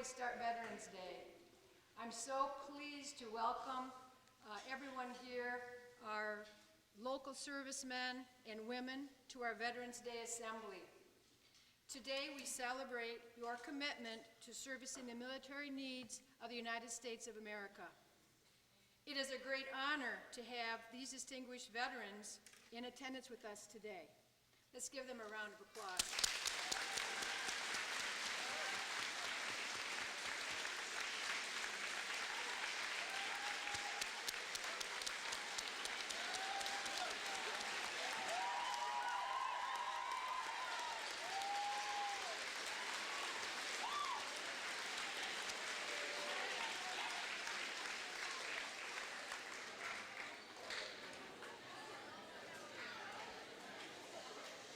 to start Veterans Day. I'm so pleased to welcome everyone here, our local servicemen and women, to our Veterans Day Assembly. Today we celebrate your commitment to servicing the military needs of the United States of America. It is a great honor to have these distinguished veterans in attendance with us today. Let's give them a round of applause.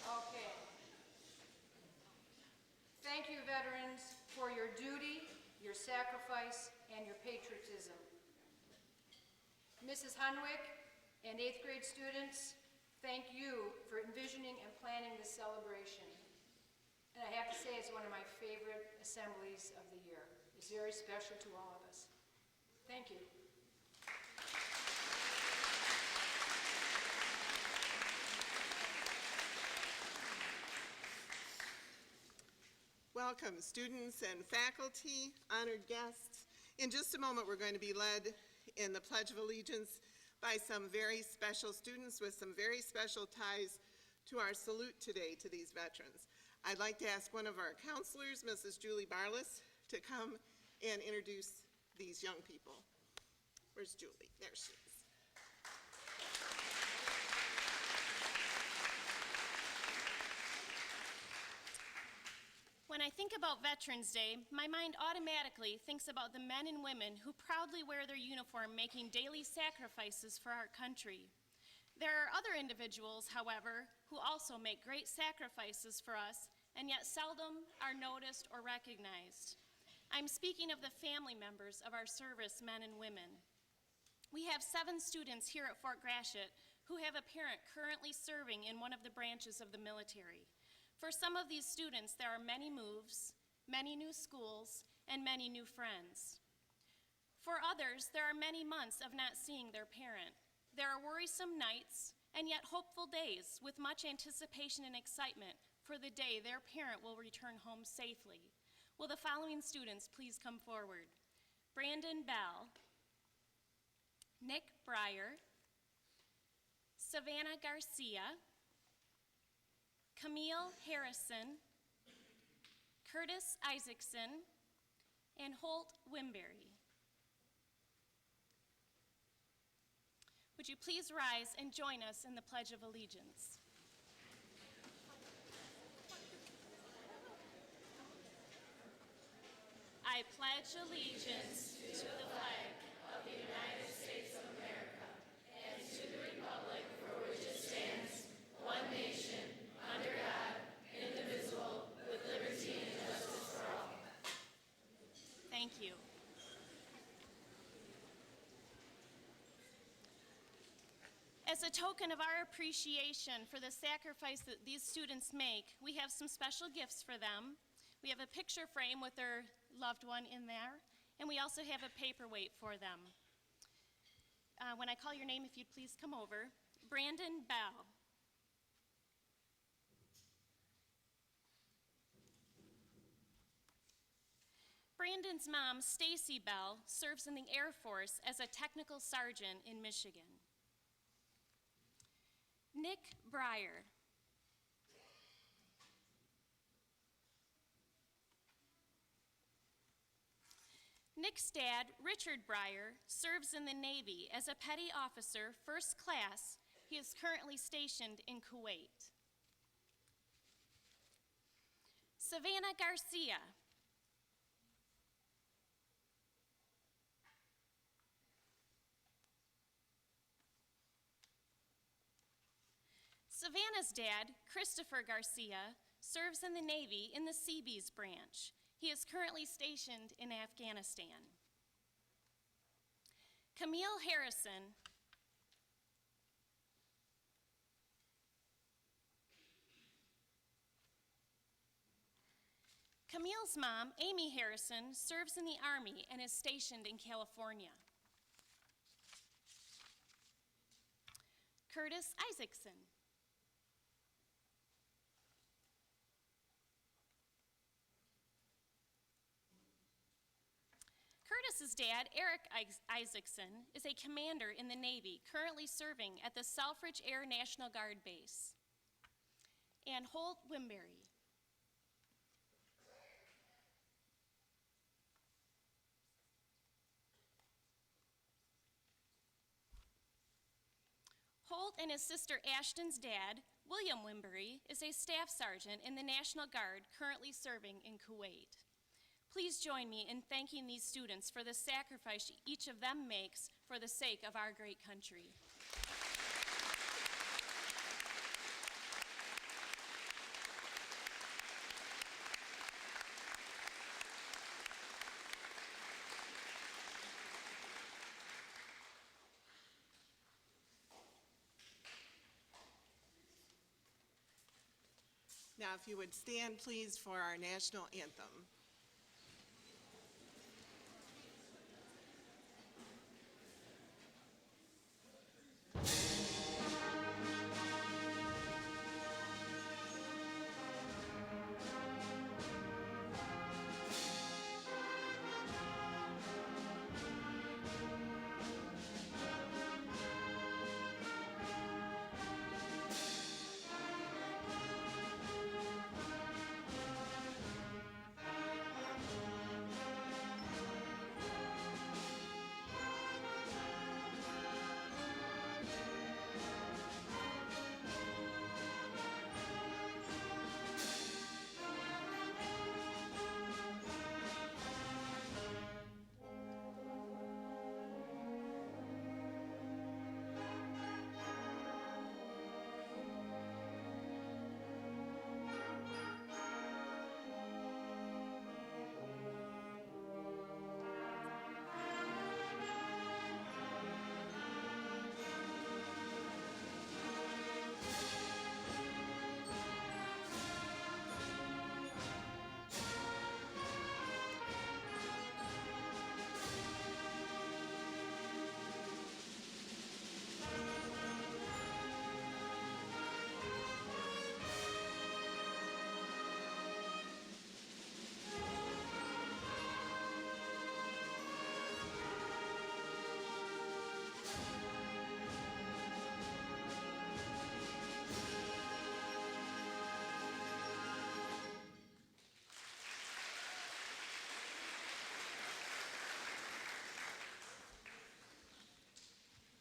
Okay. Thank you, veterans, for your duty, your sacrifice, and your patriotism. Mrs. Hunwick and 8th grade students, thank you for envisioning and planning this celebration. And I have to say, it's one of my favorite assemblies of the year. It's very special to all of us. Thank you. Welcome, students and faculty, honored guests. In just a moment, we're going to be led in the Pledge of Allegiance by some very special students with some very special ties to our salute today to these veterans. I'd like to ask one of our counselors, Mrs. Julie Barlis, to come and introduce these young people. Where's Julie? There she is. When I think about Veterans Day, my mind automatically thinks about the men and women who proudly wear their uniform, making daily sacrifices for our country. There are other individuals, however, who also make great sacrifices for us and yet seldom are noticed or recognized. I'm speaking of the family members of our servicemen and women. We have 7 students here at Fort Gratiot who have a parent currently serving in one of the branches of the military. For some of these students, there are many moves, many new schools, and many new friends. For others, there are many months of not seeing their parent. There are worrisome nights and yet hopeful days with much anticipation and excitement for the day their parent will return home safely. Will the following students please come forward? Brandon Bell, Nick Breyer, Savannah Garcia, Camille Harrison, Curtis Isaacson, and Holt Wimberry. Would you please rise and join us in the Pledge of Allegiance? I pledge allegiance to the flag of the United States of America and to the republic for which it stands, one nation, under God, indivisible, with liberty and justice for all. Thank you. As a token of our appreciation for the sacrifice that these students make, we have some special gifts for them. We have a picture frame with their loved one in there, and we also have a paperweight for them. When I call your name, if you'd please come over. Brandon Bell. Brandon's mom, Stacy Bell, serves in the Air Force as a technical sergeant in Michigan. Nick Breyer. Nick's dad, Richard Breyer, serves in the Navy as a petty officer, first class. He is currently stationed in Kuwait. Savannah Garcia. Savannah's dad, Christopher Garcia, serves in the Navy in the Seabees branch. He is currently stationed in Afghanistan. Camille Harrison. Camille's mom, Amy Harrison, serves in the Army and is stationed in California. Curtis Isaacson. Curtis's dad, Eric Isaacson, is a commander in the Navy, currently serving at the Selfridge Air National Guard Base. And Holt Wimberry. Holt and his sister Ashton's dad, William Wimberry, is a staff sergeant in the National Guard, currently serving in Kuwait. Please join me in thanking these students for the sacrifice each of them makes for the sake of our great country. Now, if you would stand, please, for our national anthem.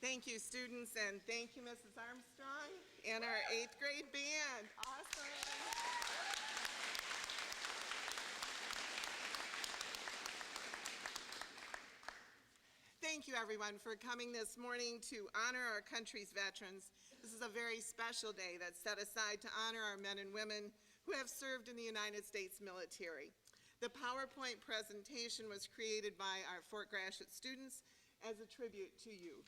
Thank you, students, and thank you, Mrs. Armstrong, and our 8th grade band. Awesome. Thank you, everyone, for coming this morning to honor our country's veterans. This is a very special day that's set aside to honor our men and women who have served in the United States military. The PowerPoint presentation was created by our Fort Gratiot students as a tribute to you.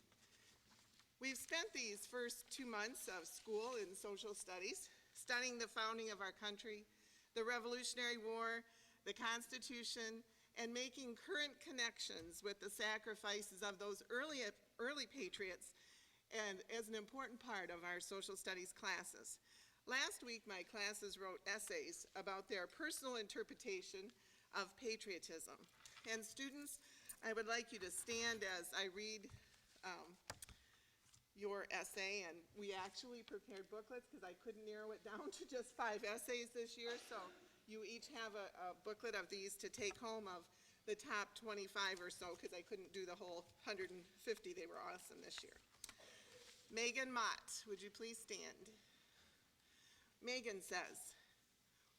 We've spent these first 2 months of school in social studies, studying the founding of our country, the Revolutionary War, the Constitution, and making current connections with the sacrifices of those early patriots, and as an important part of our social studies classes. Last week, my classes wrote essays about their personal interpretation of patriotism. And students, I would like you to stand as I read your essay, and we actually prepared booklets because I couldn't narrow it down to just 5 essays this year, so you each have a booklet of these to take home of the top 25 or so, because I couldn't do the whole 150. They were awesome this year. Megan Mott, would you please stand? Megan says,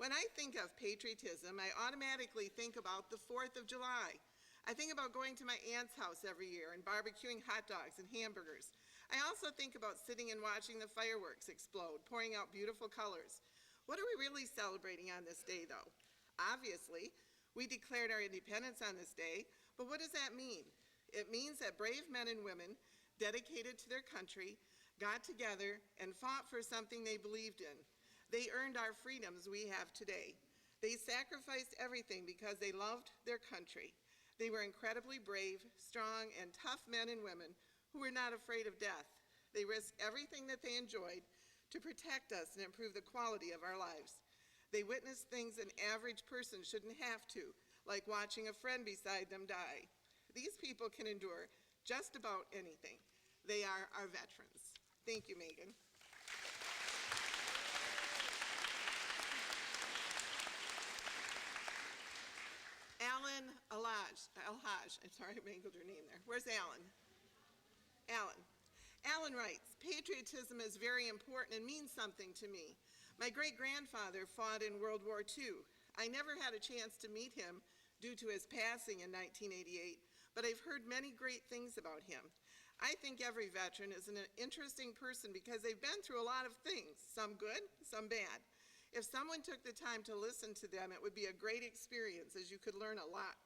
"When I think of patriotism, I automatically think about the 4th of July. I think about going to my aunt's house every year and barbecuing hot dogs and hamburgers. I also think about sitting and watching the fireworks explode, pouring out beautiful colors. What are we really celebrating on this day, though? Obviously, we declared our independence on this day, but what does that mean? It means that brave men and women, dedicated to their country, got together and fought for something they believed in. They earned our freedoms we have today. They sacrificed everything because they loved their country. They were incredibly brave, strong, and tough men and women who were not afraid of death. They risked everything that they enjoyed to protect us and improve the quality of our lives. They witnessed things an average person shouldn't have to, like watching a friend beside them die. These people can endure just about anything. They are our veterans. Thank you, Megan. Alan Alhaj, I'm sorry I mangled your name there. Where's Alan? Alan writes, patriotism is very important and means something to me. My great-grandfather fought in World War II. I never had a chance to meet him due to his passing in 1988, but I've heard many great things about him. I think every veteran is an interesting person because they've been through a lot of things, some good, some bad. If someone took the time to listen to them, it would be a great experience as you could learn a lot.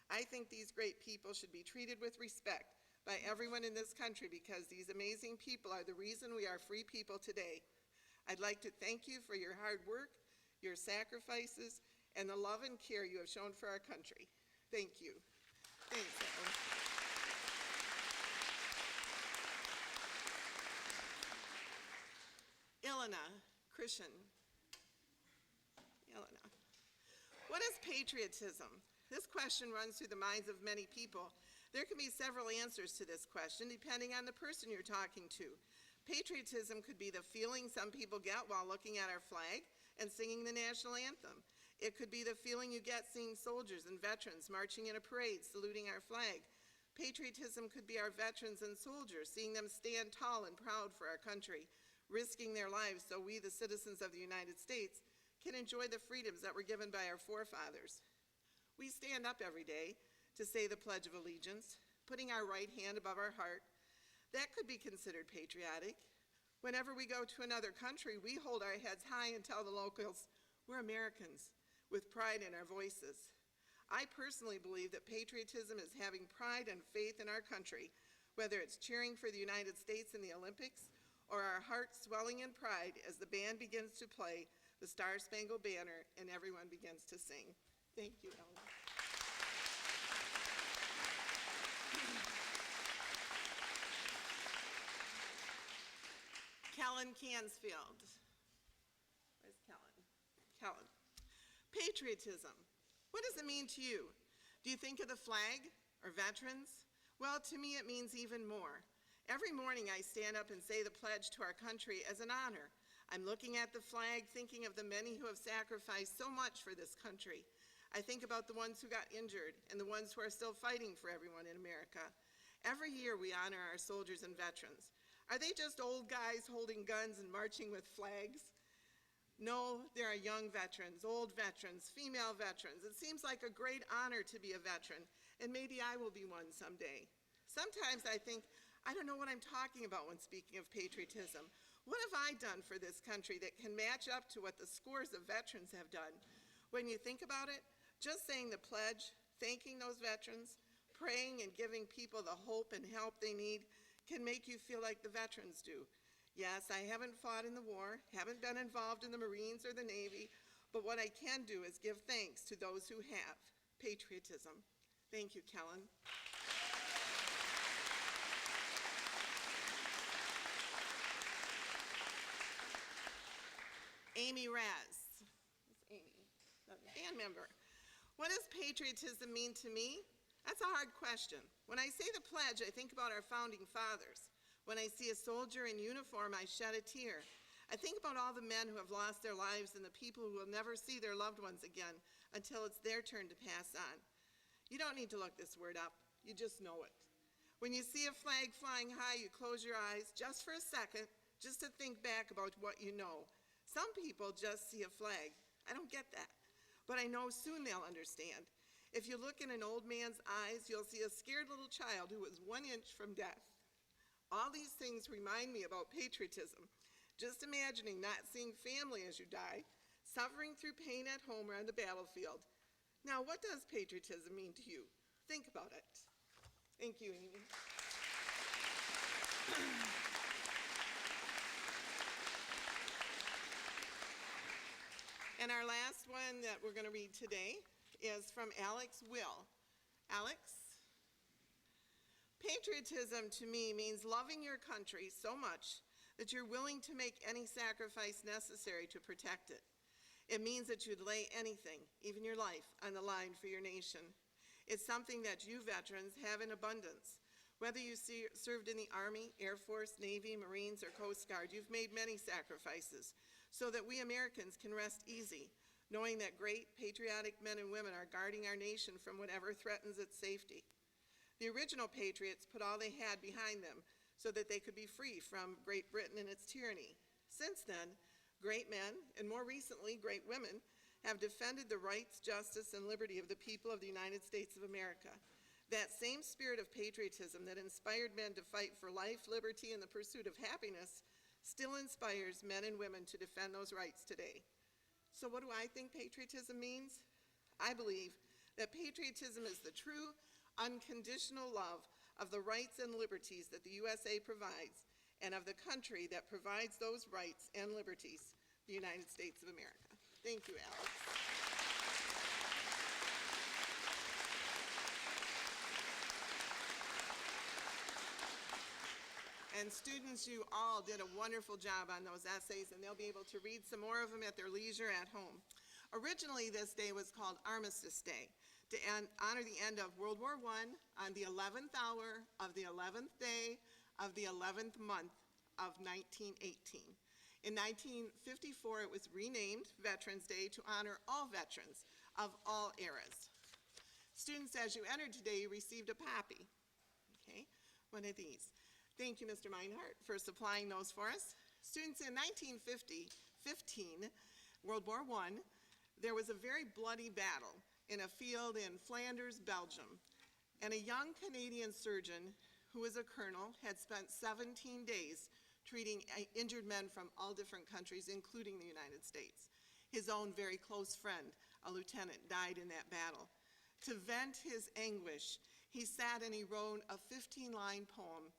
I think these great people should be treated with respect by everyone in this country because these amazing people are the reason we are free people today. I'd like to thank you for your hard work, your sacrifices, and the love and care you have shown for our country. Thank you. Thanks, Alan. Ilana Christian. What is patriotism? This question runs through the minds of many people. There can be several answers to this question depending on the person you're talking to. Patriotism could be the feeling some people get while looking at our flag and singing the national anthem. It could be the feeling you get seeing soldiers and veterans marching in a parade saluting our flag. Patriotism could be our veterans and soldiers, seeing them stand tall and proud for our country, risking their lives so we, the citizens of the United States, can enjoy the freedoms that were given by our forefathers. We stand up every day to say the Pledge of Allegiance, putting our right hand above our heart. That could be considered patriotic. Whenever we go to another country, we hold our heads high and tell the locals, we're Americans, with pride in our voices. I personally believe that patriotism is having pride and faith in our country, whether it's cheering for the United States in the Olympics or our hearts swelling in pride as the band begins to play the Star-Spangled Banner and everyone begins to sing. Thank you, Ellen. Kellen Cansfield. Where's Kellen? Kellen. Patriotism. What does it mean to you? Do you think of the flag or veterans? Well, to me it means even more. Every morning I stand up and say the pledge to our country as an honor. I'm looking at the flag, thinking of the many who have sacrificed so much for this country. I think about the ones who got injured and the ones who are still fighting for everyone in America. Every year we honor our soldiers and veterans. Are they just old guys holding guns and marching with flags? No, there are young veterans, old veterans, female veterans. It seems like a great honor to be a veteran, and maybe I will be one someday. Sometimes I think, I don't know what I'm talking about when speaking of patriotism. What have I done for this country that can match up to what the scores of veterans have done? When you think about it, just saying the pledge, thanking those veterans, praying and giving people the hope and help they need can make you feel like the veterans do. Yes, I haven't fought in the war, haven't been involved in the Marines or the Navy, but what I can do is give thanks to those who have. Patriotism. Thank you, Kellen. Amy Raz. That's Amy, the band member. What does patriotism mean to me? That's a hard question. When I say the pledge, I think about our founding fathers. When I see a soldier in uniform, I shed a tear. I think about all the men who have lost their lives and the people who will never see their loved ones again until it's their turn to pass on. You don't need to look this word up. You just know it. When you see a flag flying high, you close your eyes just for a second, just to think back about what you know. Some people just see a flag. I don't get that. But I know soon they'll understand. If you look in an old man's eyes, you'll see a scared little child who was 1 inch from death. All these things remind me about patriotism. Just imagining not seeing family as you die, suffering through pain at home or on the battlefield. Now, what does patriotism mean to you? Think about it. Thank you, Amy. And our last one that we're going to read today is from Alex Will. Alex? Patriotism to me means loving your country so much that you're willing to make any sacrifice necessary to protect it. It means that you'd lay anything, even your life, on the line for your nation. It's something that you veterans have in abundance. Whether you served in the Army, Air Force, Navy, Marines, or Coast Guard, you've made many sacrifices so that we Americans can rest easy, knowing that great patriotic men and women are guarding our nation from whatever threatens its safety. The original patriots put all they had behind them so that they could be free from Great Britain and its tyranny. Since then, great men, and more recently, great women, have defended the rights, justice, and liberty of the people of the United States of America. That same spirit of patriotism that inspired men to fight for life, liberty, and the pursuit of happiness still inspires men and women to defend those rights today. So what do I think patriotism means? I believe that patriotism is the true, unconditional love of the rights and liberties that the USA provides and of the country that provides those rights and liberties, the United States of America. Thank you, Alex. And students, you all did a wonderful job on those essays, and they'll be able to read some more of them at their leisure at home. Originally, this day was called Armistice Day, to honor the end of World War I on the 11th hour of the 11th day of the 11th month of 1918. In 1954, it was renamed Veterans Day to honor all veterans of all eras. Students, as you entered today, you received a poppy, okay, one of these. Thank you, Mr. Meinhardt, for supplying those for us. Students, in 1915, World War I, there was a very bloody battle in a field in Flanders, Belgium, and a young Canadian surgeon who was a colonel had spent 17 days treating injured men from all different countries, including the United States. His own very close friend, a lieutenant, died in that battle. To vent his anguish, he sat and he wrote a 15-line poem,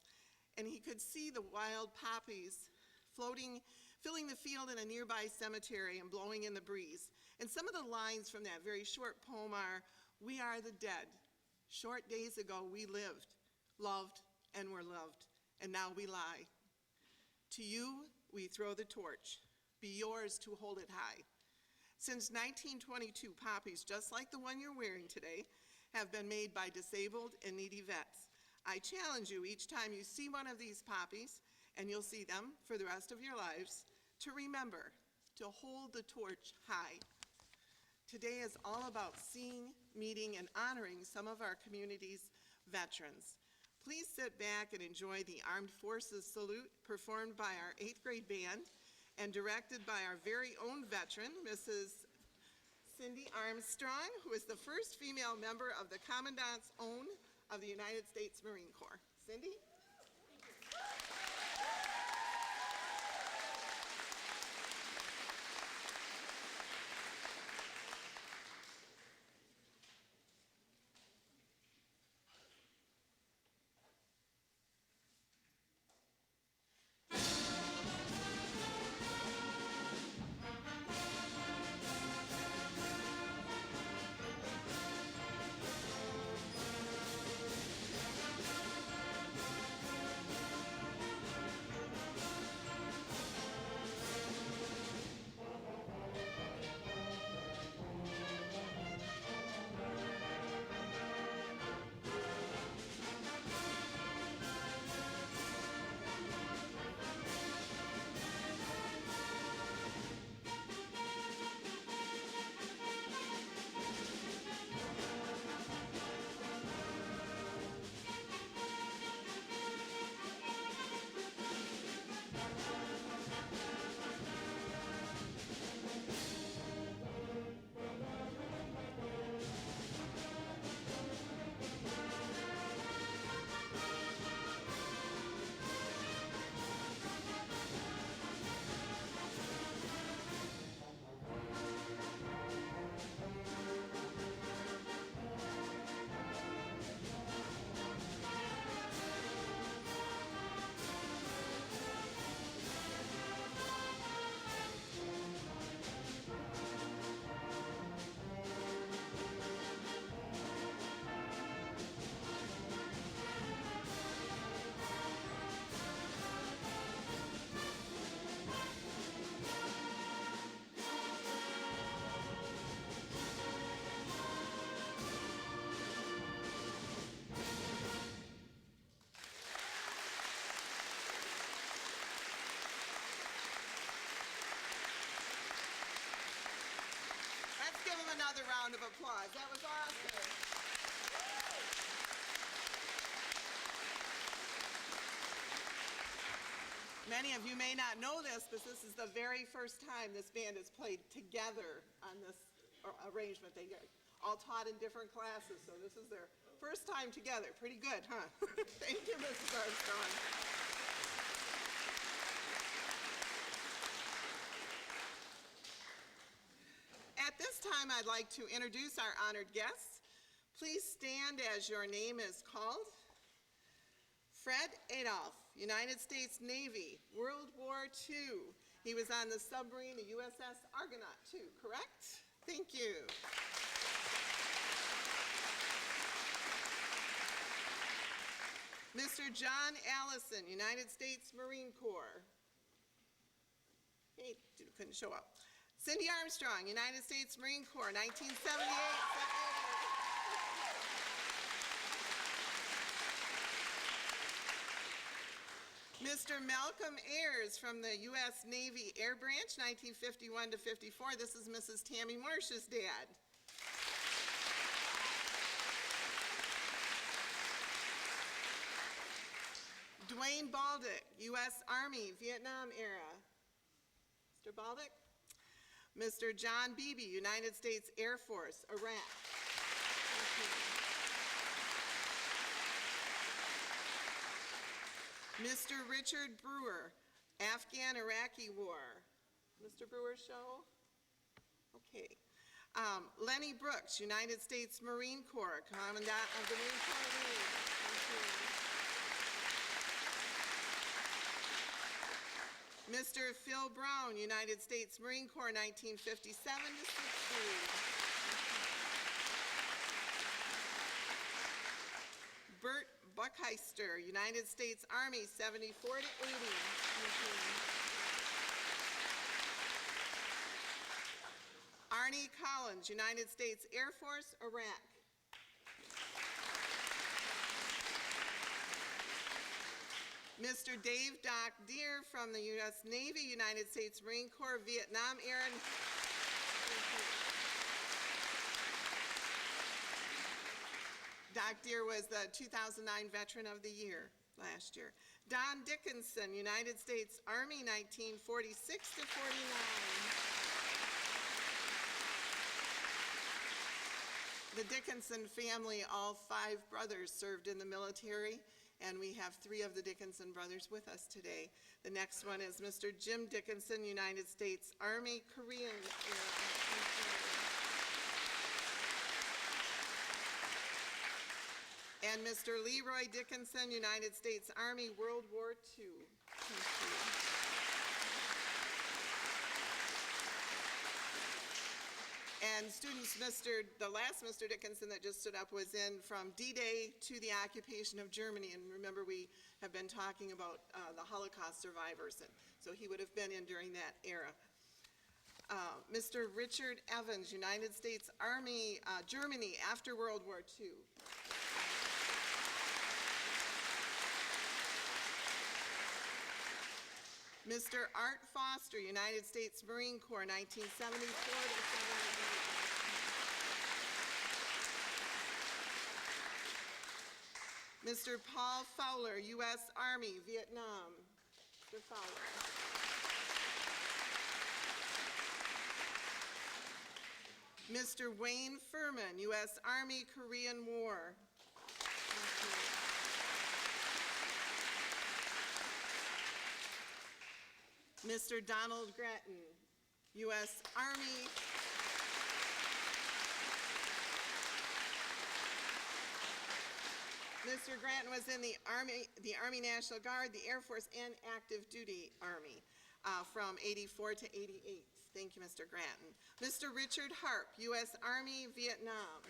and he could see the wild poppies floating, filling the field in a nearby cemetery and blowing in the breeze. And some of the lines from that very short poem are, "We are the dead. Short days ago we lived, loved, and were loved, and now we lie. To you we throw the torch. Be yours to hold it high." Since 1922, poppies, just like the one you're wearing today, have been made by disabled and needy vets. I challenge you each time you see one of these poppies, and you'll see them for the rest of your lives, to remember to hold the torch high. Today is all about seeing, meeting, and honoring some of our community's veterans. Please sit back and enjoy the Armed Forces Salute performed by our 8th grade band and directed by our very own veteran, Mrs. Cindy Armstrong, who is the first female member of the Commandant's Own of the United States Marine Corps. Cindy? another round of applause. That was awesome. Many of you may not know this, but this is the very first time this band has played together on this arrangement. They all taught in different classes, so this is their first time together. Pretty good, huh? Thank you, Mrs. Armstrong. At this time, I'd like to introduce our honored guests. Please stand as your name is called. Fred Adolph, United States Navy, World War II. He was on the submarine, the USS Argonaut, too, correct? Thank you. Mr. John Allison, United States Marine Corps. Hey, couldn't show up. Cindy Armstrong, United States Marine Corps, 1978. Mr. Malcolm Ayers from the U.S. Navy Air Branch, 1951 to 54. This is Mrs. Tammy Marsh's dad. Dwayne Baldick, U.S. Army, Vietnam era. Mr. Baldick. Mr. John Beebe, United States Air Force, Iraq. Mr. Richard Brewer, Afghan-Iraqi War. Mr. Brewer, show? Okay. Lenny Brooks, United States Marine Corps, Commandant of the Marine Corps Wing. Mr. Phil Brown, United States Marine Corps, 1957 to 60. Bert Buckheister, United States Army, 74 to 80. Arnie Collins, United States Air Force, Iraq. Mr. Dave Doc Deere from the U.S. Navy, United States Marine Corps, Vietnam era. Doc Deere was the 2009 Veteran of the Year last year. Don Dickinson, United States Army, 1946 to 49. The Dickinson family, all 5 brothers served in the military, and we have 3 of the Dickinson brothers with us today. The next one is Mr. Jim Dickinson, United States Army, Korean era. And Mr. Leroy Dickinson, United States Army, World War II. And students, the last Mr. Dickinson that just stood up was in from D-Day to the occupation of Germany. And remember, we have been talking about the Holocaust survivors, and so he would have been in during that era. Mr. Richard Evans, United States Army, Germany after World War II. Mr. Art Foster, United States Marine Corps, 1974 to 78. Mr. Paul Fowler, U.S. Army, Vietnam. Mr. Fowler. Mr. Wayne Furman, U.S. Army, Korean War. Mr. Donald Grattan, U.S. Army. Mr. Grattan was in the Army National Guard, the Air Force, and active duty Army from 84 to 88. Thank you, Mr. Grattan. Mr. Richard Harp, U.S. Army, Vietnam.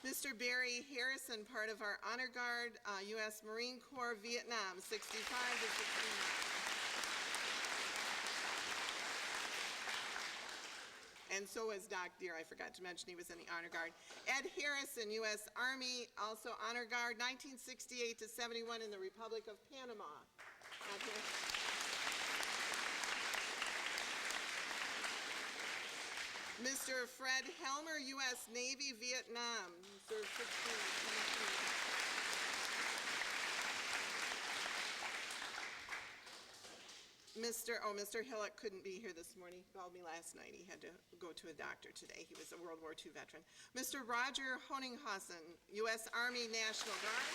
Mr. Barry Harrison, part of our Honor Guard, U.S. Marine Corps, Vietnam, 65 to 69. And so was Doc Deere. I forgot to mention he was in the Honor Guard. Ed Harrison, U.S. Army, also Honor Guard, 1968 to 71 in the Republic of Panama. Mr. Fred Helmer, U.S. Navy, Vietnam. He served 16 years. Mr. Hillock couldn't be here this morning. He called me last night. He had to go to a doctor today. He was a World War II veteran. Mr. Roger Honinghausen, U.S. Army National Guard.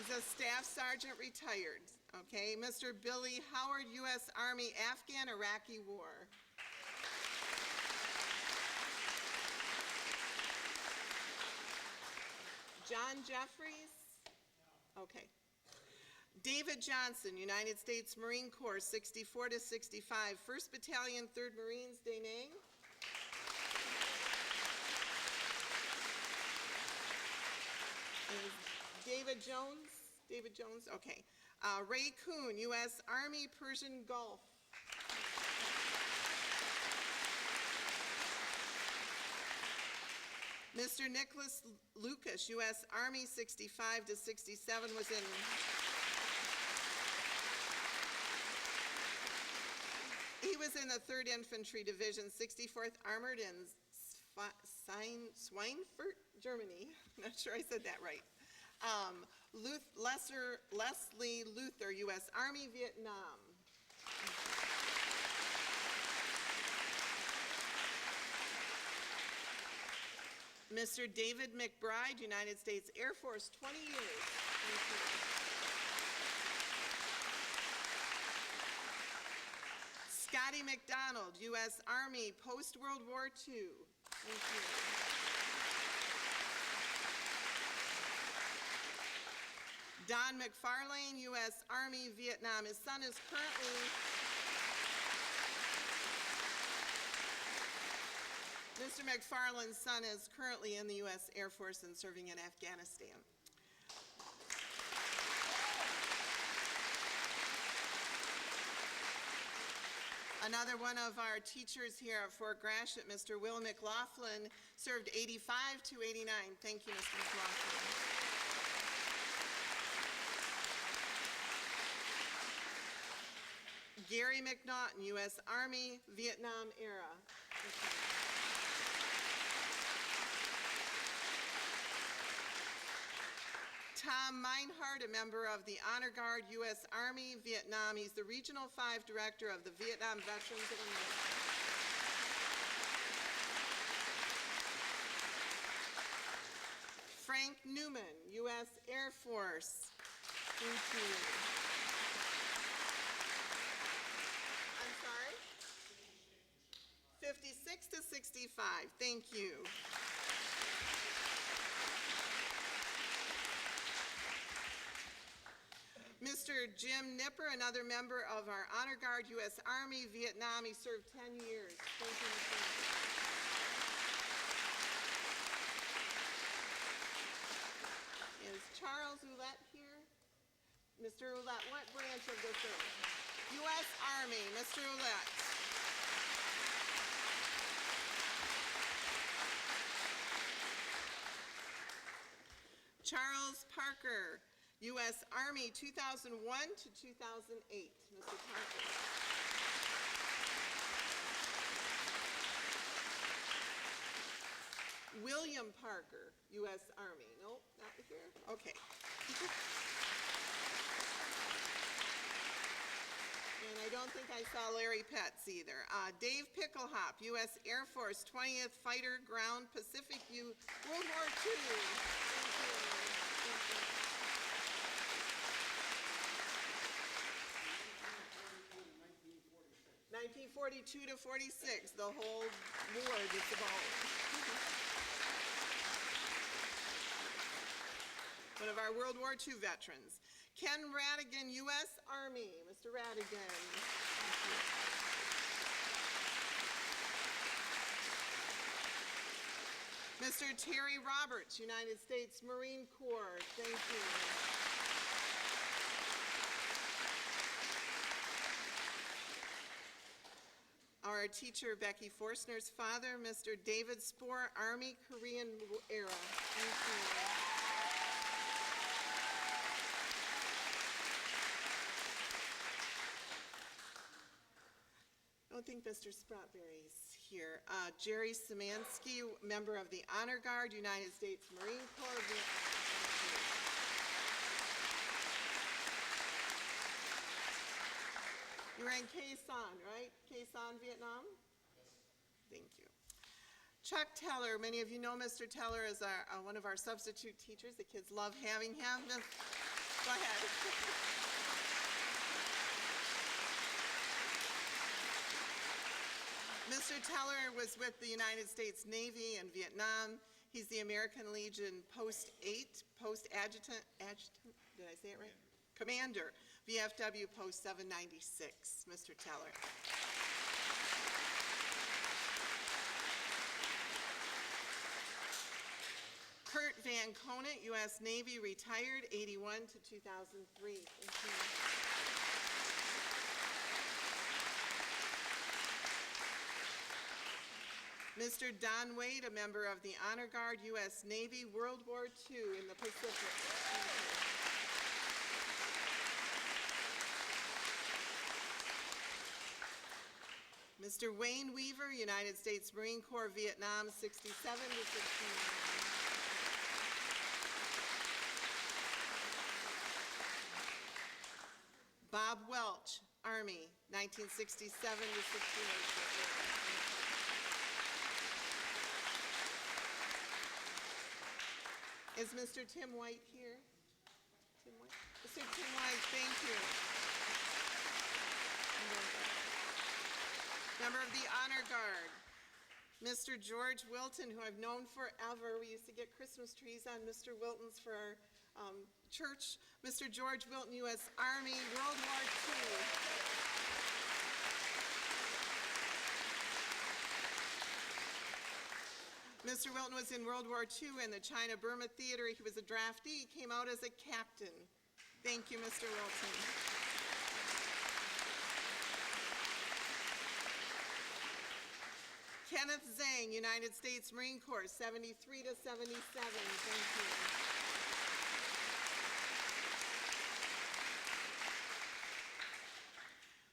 He's a staff sergeant retired. Okay, Mr. Billy Howard, U.S. Army Afghan-Iraqi War. John Jeffries. Okay. David Johnson, United States Marine Corps, 64 to 65, 1st Battalion, 3rd Marines, Da Nang. David Jones. David Jones, okay. Ray Kuhn, U.S. Army, Persian Gulf. Mr. Nicholas Lucas, U.S. Army, 65 to 67, was in... He was in the 3rd Infantry Division, 64th Armored in Schweinfurt, Germany. I'm not sure I said that right. Leslie Luther, U.S. Army, Vietnam. Mr. David McBride, United States Air Force, 20 years. Scotty McDonald, U.S. Army, post-World War II. Thank you. Don McFarlane, U.S. Army, Vietnam. His son is currently... Mr. McFarlane's son is currently in the U.S. Air Force and serving in Afghanistan. Another one of our teachers here at Fort Gratiot, Mr. Will McLaughlin, served 85 to 89. Thank you, Mr. McLaughlin. Gary McNaughton, U.S. Army, Vietnam era. Tom Meinhardt, a member of the Honor Guard, U.S. Army, Vietnam. He's the Regional 5 Director of the Vietnam Veterans of America. Frank Newman, U.S. Air Force. Thank you. I'm sorry? 56 to 65. Thank you. Mr. Jim Nipper, another member of our Honor Guard, U.S. Army, Vietnam. He served 10 years. Thank you, Mr. Nipper. Is Charles Ouellette here? Mr. Ouellette, what branch of the service? U.S. Army, Mr. Ouellette. Charles Parker, U.S. Army, 2001 to 2008. Mr. Parker. William Parker, U.S. Army. Nope, not here. Okay. And I don't think I saw Larry Petz either. Dave Picklehop, U.S. Air Force, 20th Fighter Ground, Pacific World War II. Thank you. 1942 to 46, the whole war just about. One of our World War II veterans. Ken Radigan, U.S. Army. Mr. Radigan. Mr. Terry Roberts, United States Marine Corps. Thank you. Our teacher, Becky Forstner's father, Mr. David Spoor, Army, Korean era. Thank you. don't think Mr. Sprotberry's here. Jerry Szymanski, member of the Honor Guard, United States Marine Corps, Vietnam. You were in Khe Sanh, right? Khe Sanh, Vietnam? Thank you. Chuck Teller, many of you know Mr. Teller is one of our substitute teachers. The kids love having him. Go ahead. Mr. Teller was with the United States Navy in Vietnam. He's the American Legion Post 8, Post Adjutant, did I say it right? Commander, VFW Post 796, Mr. Teller. Kurt Van Conant, U.S. Navy, retired, 81 to 2003. Thank you. Mr. Don Wade, a member of the Honor Guard, U.S. Navy, World War II in the Pacific. Mr. Wayne Weaver, United States Marine Corps, Vietnam, 67 to 69. Bob Welch, Army, 1967 to 68. Is Mr. Tim White here? Tim White? Mr. Tim White, thank you. Member of the Honor Guard. Mr. George Wilton, who I've known forever. We used to get Christmas trees on Mr. Wilton's for our church. Mr. George Wilton, U.S. Army, World War II. Mr. Wilton was in World War II in the China-Burma theater. He was a draftee. He came out as a captain. Thank you, Mr. Wilton. Kenneth Zhang, United States Marine Corps, 73 to 77. Thank you.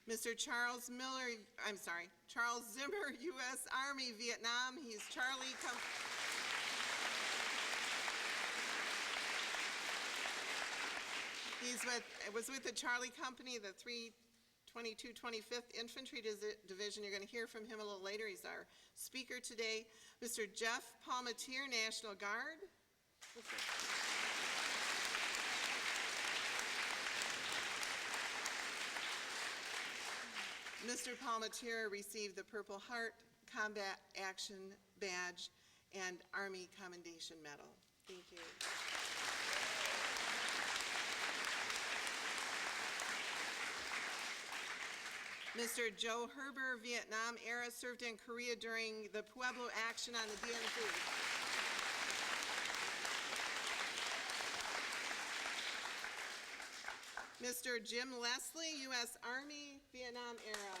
Mr. Charles Zimmer, U.S. Army, Vietnam. He's Charlie. Was with the Charlie Company, the 322 25th Infantry Division. You're going to hear from him a little later. He's our speaker today. Mr. Jeff Palmatier, National Guard. Mr. Palmatier received the Purple Heart Combat Action Badge and Army Commendation Medal. Thank you. Mr. Joe Herber, Vietnam era, served in Korea during the Pueblo action on the DMZ. Mr. Jim Leslie, U.S. Army, Vietnam era.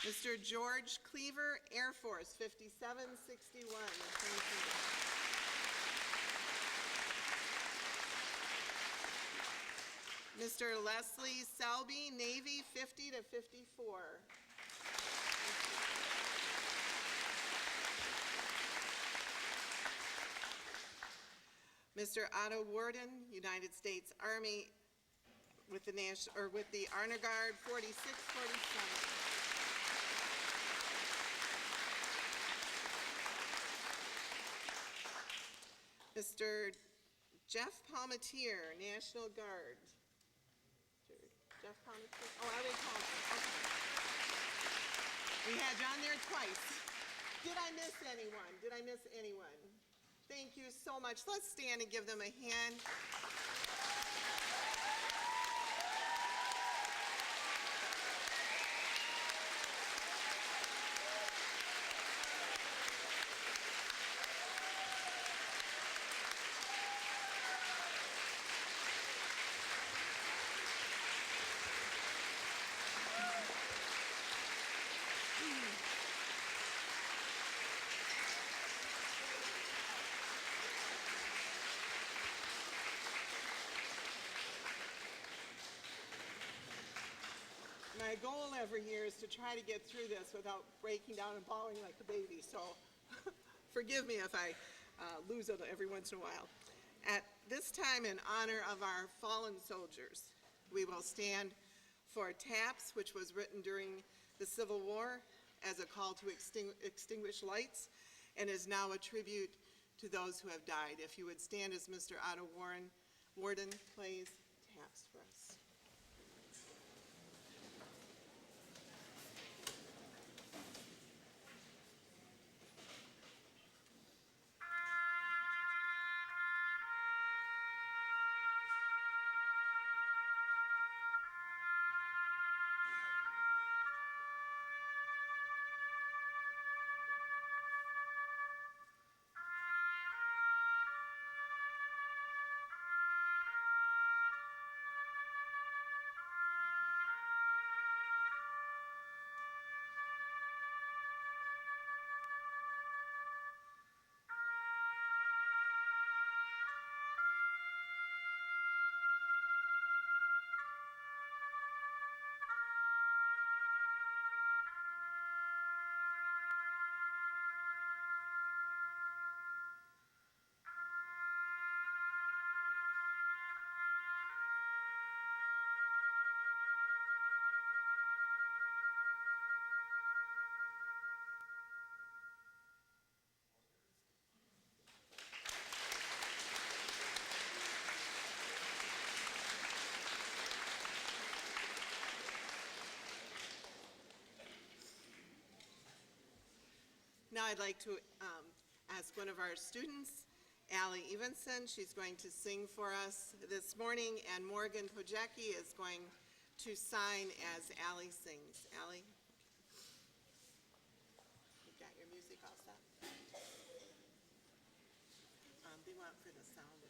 Mr. George Cleaver, Air Force, 5761. Thank you. Mr. Leslie Selby, Navy, 50 to 54. Mr. Otto Warden, United States Army, with the Honor Guard, 4647. Mr. Jeff Palmatier, National Guard. Jeff Palmatier. Oh, I already called him. Okay. We had you on there twice. Did I miss anyone? Did I miss anyone? Thank you so much. Let's stand and give them a hand. my goal every year is to try to get through this without breaking down and bawling like a baby, so forgive me if I lose it every once in a while. At this time, in honor of our fallen soldiers, we will stand for TAPS, which was written during the Civil War as a call to extinguish lights, and is now a tribute to those who have died. If you would stand as Mr. Otto Warden plays TAPS for us. Now I'd like to ask one of our students, Allie Evenson. She's going to sing for us this morning, and Morgan Pojecki is going to sign as Allie sings. Allie? You got your music all set? They want for the sound. Do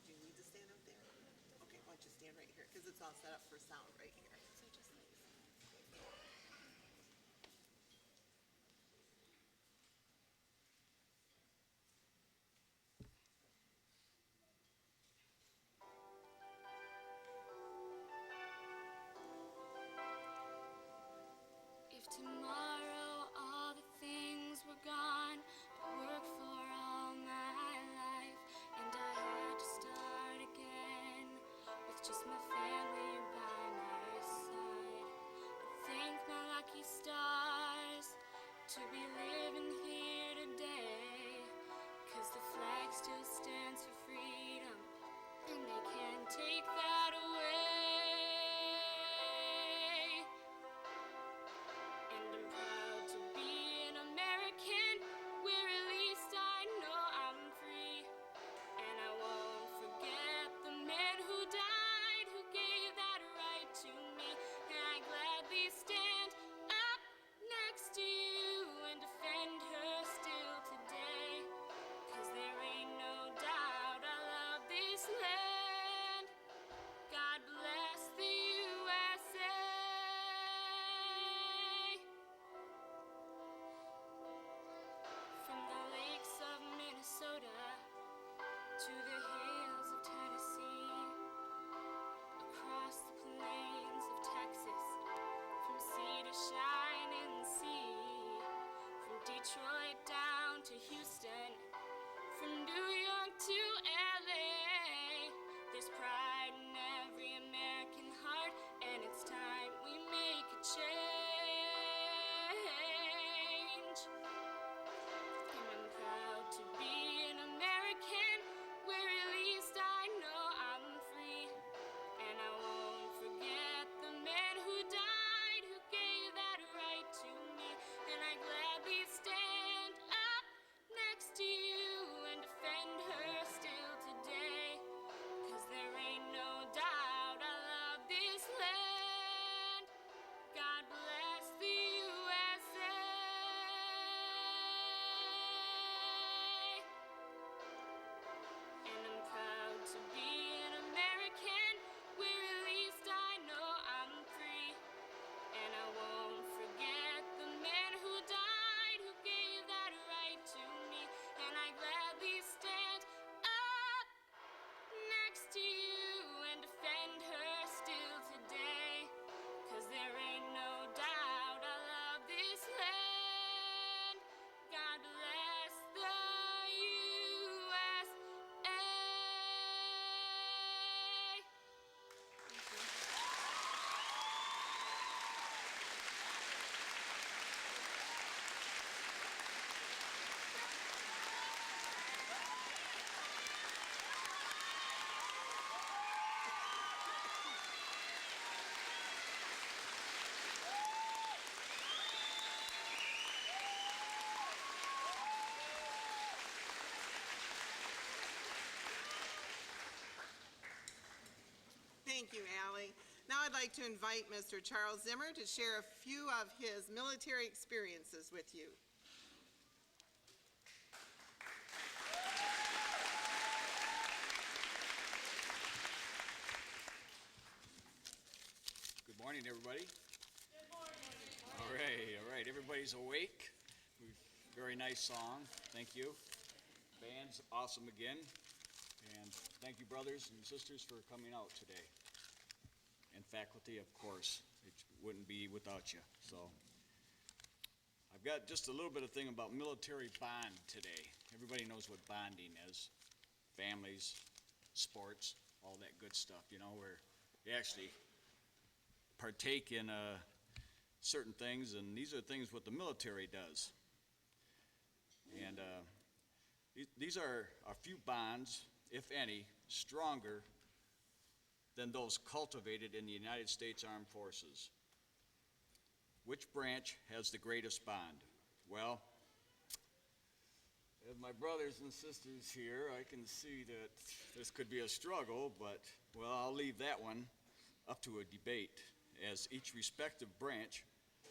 you need to stand up there? Okay, why don't you stand right here, because it's all set up for sound right here. So just like if tomorrow all the things were gone, I'd work for all my life, and I had to start again with just my family by my side. I thank my lucky stars to be living here today, 'cause the flag still stands for freedom, and they can't take that away. And I'm proud to be an American, where at least I know I'm free. And I won't forget the men who died, who gave that right to me. And I gladly stand up next to you and defend her still today. 'Cause there ain't no doubt I love this land. God bless the USA. From the lakes of Minnesota to the hills of Tennessee, across the plains of Texas, from sea to shining sea, from Detroit down to Houston, from New York to LA, there's pride in every American heart, and it's time we make a change. And I'm proud to be an American, where at least I know I'm free. And I won't forget the men who died, who gave that right to me. And I gladly stand I'd like to invite Mr. Charles Zimmer to share a few of his military experiences with you. Good morning, everybody. Good morning. All right, everybody's awake. Very nice song, thank you. Band's awesome again, and thank you, brothers and sisters, for coming out today. And faculty, of course, it wouldn't be without you. So I've got just a little bit of thing about military bond today. Everybody knows what bonding is. Families, sports, all that good stuff, you know, where you actually partake in certain things, and these are things what the military does. And these are a few bonds, if any, stronger than those cultivated in the United States Armed Forces. Which branch has the greatest bond? Well, as my brothers and sisters here, I can see that this could be a struggle, but, well, I'll leave that one up to a debate, as each respective branch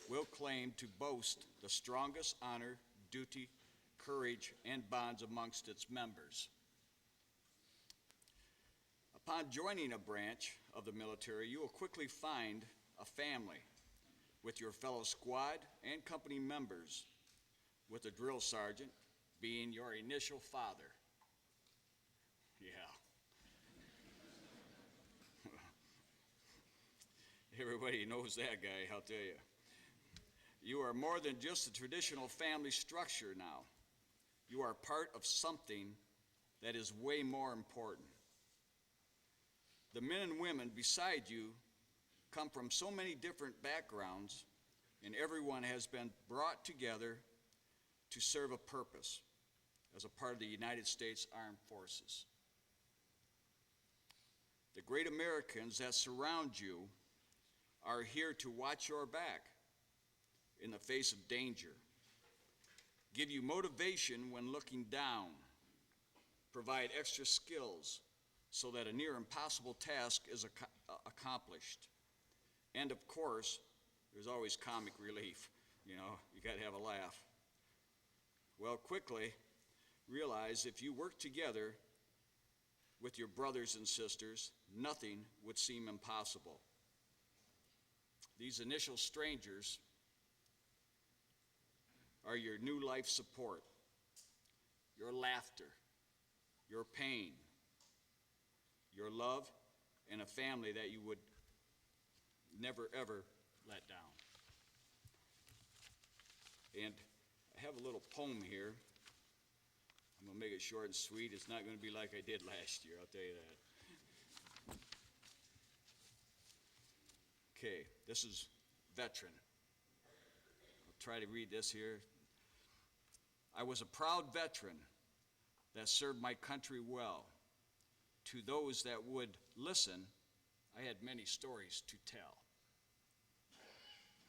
will claim to boast the strongest honor, duty, courage, and bonds amongst its members. Upon joining a branch of the military, you will quickly find a family with your fellow squad and company members, with the drill sergeant being your initial father. Yeah. Everybody knows that guy, I'll tell you. You are more than just a traditional family structure now. You are part of something that is way more important. The men and women beside you come from so many different backgrounds, and everyone has been brought together to serve a purpose as a part of the United States Armed Forces. The great Americans that surround you are here to watch your back in the face of danger, give you motivation when looking down, provide extra skills so that a near impossible task is accomplished. And of course, there's always comic relief. You know, you gotta have a laugh. Well, quickly realize if you work together with your brothers and sisters, nothing would seem impossible. These initial strangers are your new life support, your laughter, your pain, your love, and a family that you would never, ever let down. And I have a little poem here. I'm gonna make it short and sweet. It's not gonna be like I did last year, I'll tell you that. Okay, this is Veteran. I'll try to read this here. I was a proud veteran that served my country well. To those that would listen, I had many stories to tell.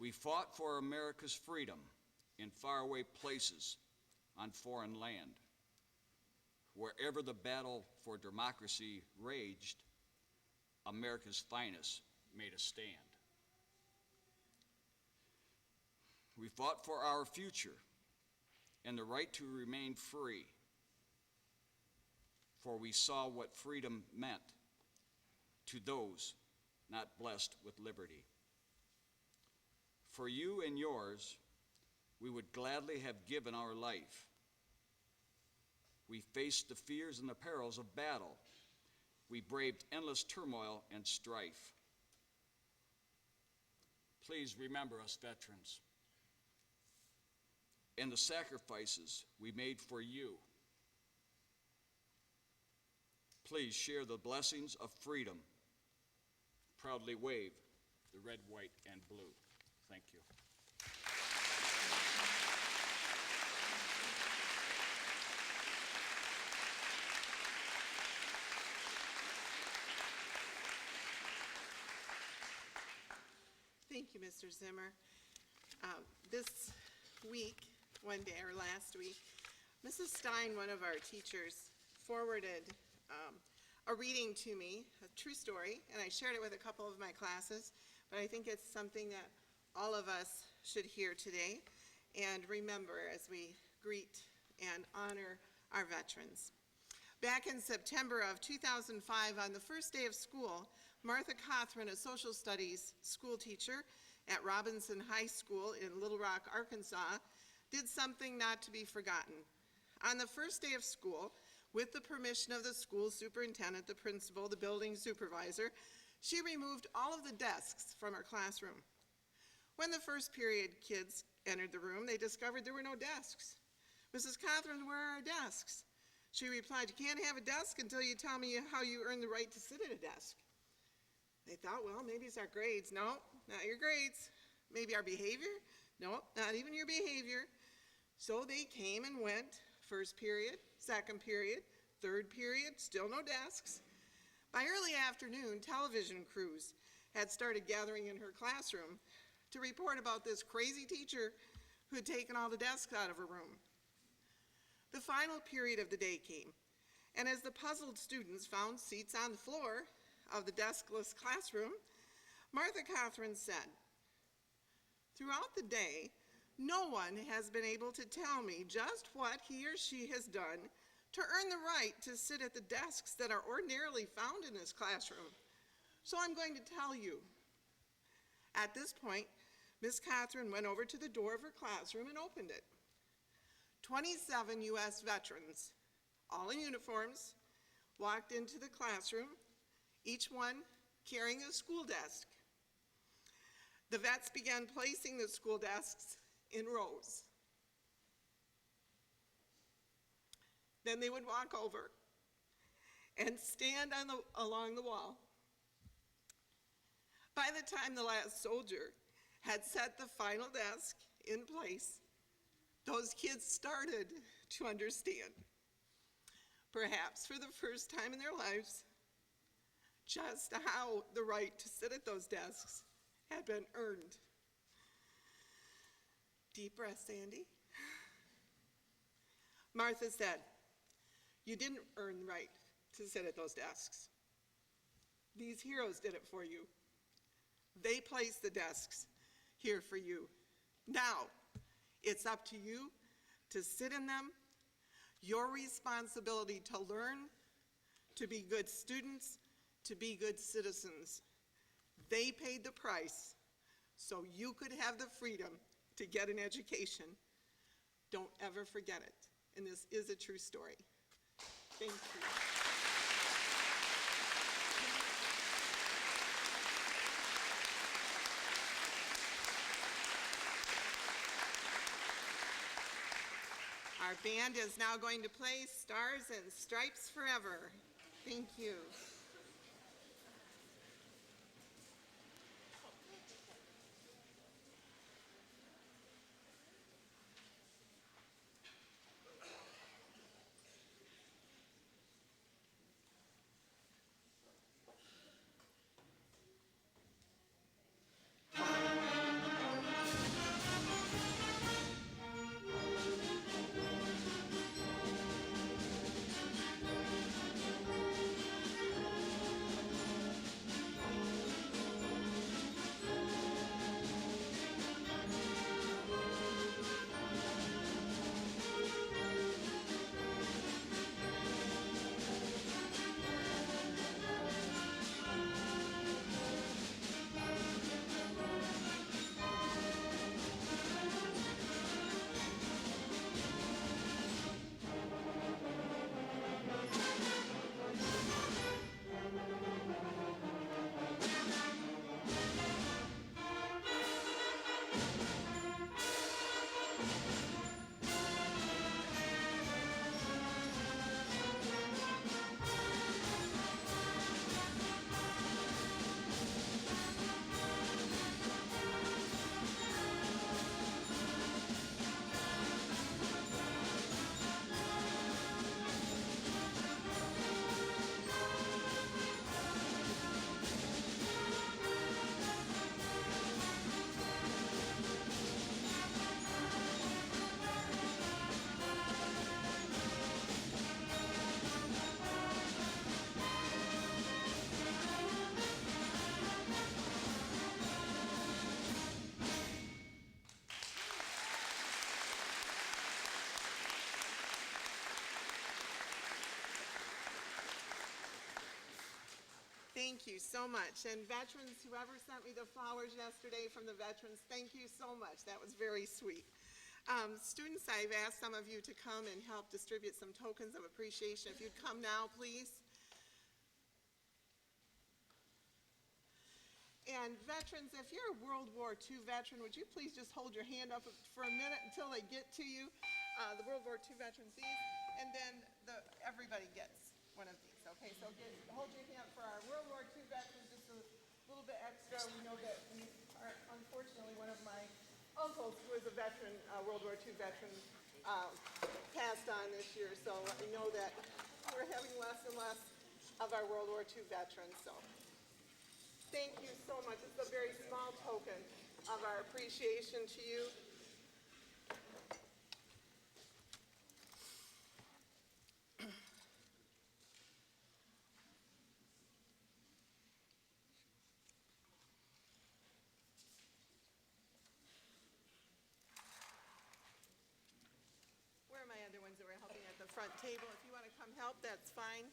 We fought for America's freedom in faraway places on foreign land. Wherever the battle for democracy raged, America's finest made a stand. We fought for our future and the right to remain free, for we saw what freedom meant to those not blessed with liberty. For you and yours, we would gladly have given our life. We faced the fears and the perils of battle. We braved endless turmoil and strife. Please remember us, veterans, and the sacrifices we made for you. Please share the blessings of freedom. Proudly wave the red, white, and blue. Thank you. Thank you, Mr. Zimmer. This week, one day, or last week, Mrs. Stein, one of our teachers, forwarded a reading to me, a true story, and I shared it with a couple of my classes, but I think it's something that all of us should hear today and remember as we greet and honor our veterans. Back in September of 2005, on the first day of school, Martha Cothran, a social studies school teacher at Robinson High School in Little Rock, Arkansas, did something not to be forgotten. On the first day of school, with the permission of the school superintendent, the principal, the building supervisor, she removed all of the desks from her classroom. When the first period kids entered the room, they discovered there were no desks. "Mrs. Cothran, where are our desks?" She replied, "You can't have a desk until you tell me how you earned the right to sit at a desk." They thought, well, maybe it's our grades. No, not your grades. Maybe our behavior? No, not even your behavior. So they came and went, first period, second period, third period, still no desks. By early afternoon, television crews had started gathering in her classroom to report about this crazy teacher who had taken all the desks out of her room. The final period of the day came, and as the puzzled students found seats on the floor of the deskless classroom, Martha Cothran said, "Throughout the day, no one has been able to tell me just what he or she has done to earn the right to sit at the desks that are ordinarily found in this classroom. So I'm going to tell you." At this point, Ms. Cothran went over to the door of her classroom and opened it. 27 U.S. veterans, all in uniforms, walked into the classroom, each one carrying a school desk. The vets began placing the school desks in rows. Then they would walk over and stand along the wall. By the time the last soldier had set the final desk in place, those kids started to understand, perhaps for the first time in their lives, just how the right to sit at those desks had been earned. Deep breath, Sandy. Martha said, "You didn't earn the right to sit at those desks. These heroes did it for you. They placed the desks here for you. Now, it's up to you to sit in them. Your responsibility to learn, to be good students, to be good citizens. They paid the price so you could have the freedom to get an education. Don't ever forget it." And this is a true story. Thank you. Our band is now going to play Stars and Stripes Forever. Thank you. Thank you so much. And veterans, whoever sent me the flowers yesterday from the veterans, thank you so much. That was very sweet. Students, I've asked some of you to come and help distribute some tokens of appreciation. If you'd come now, please. And veterans, if you're a World War II veteran, would you please just hold your hand up for a minute until they get to you? The World War II veterans, these, and then everybody gets one of these. Okay, so hold your hand for our World War II veterans, just a little bit extra. We know that unfortunately one of my uncles, who is a veteran, World War II veteran, passed on this year. So I know that we're having less and less of our World War II veterans. So thank you so much. It's a very small token of our appreciation to you. Where are my other ones that were helping at the front table? If you want to come help, that's fine.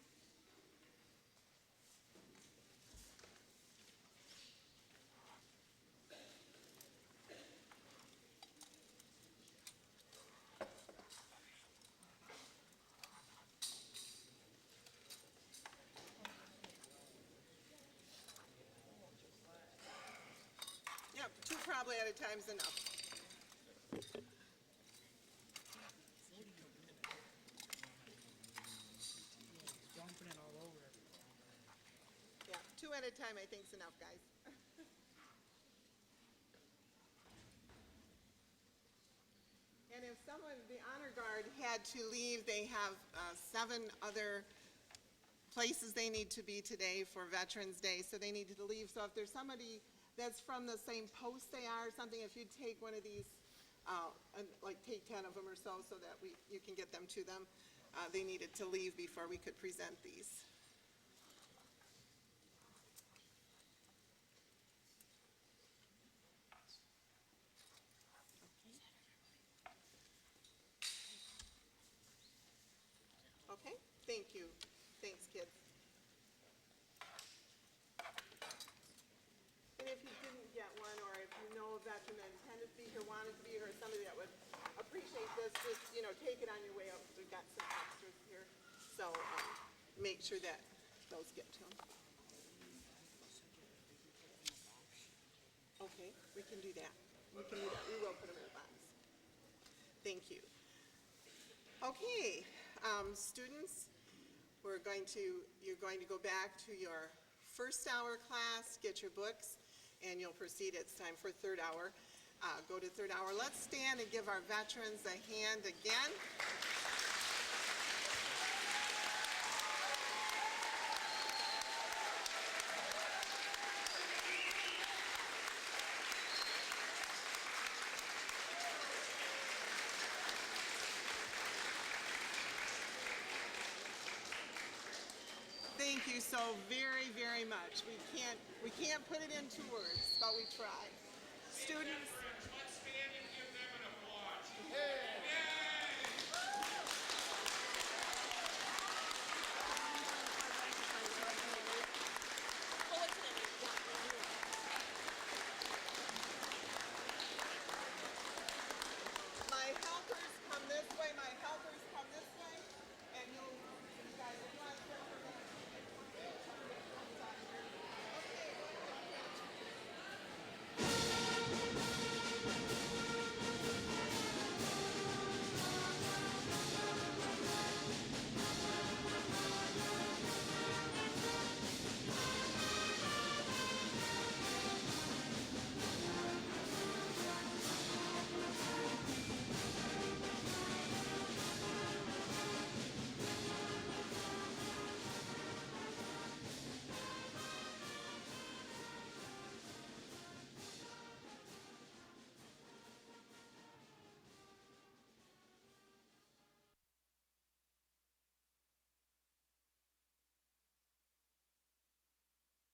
Yep, two probably at a time is enough. Dumping it all over everything. Yeah, two at a time I think is enough, guys. And if someone, the honor guard had to leave, they have 7 other places they need to be today for Veterans Day, so they needed to leave. So if there's somebody that's from the same post they are or something, if you'd take one of these, and like take 10 of them or so, so that you can get them to them. They needed to leave before we could present these. Okay, thank you. Thanks, kids. And if you didn't get one, or if you know a veteran that intended to be here, wanted to be here, or somebody that would appreciate this, just, take it on your way out. We've got some extras here. So make sure that those get to them. Okay, we can do that. We can do that. We will put them in a box. Thank you. Okay, students, you're going to go back to your first hour class, get your books, and you'll proceed. It's time for third hour. Go to third hour. Let's stand and give our veterans a hand again. Thank you so very, very much. We can't put it into words, but we try. Students,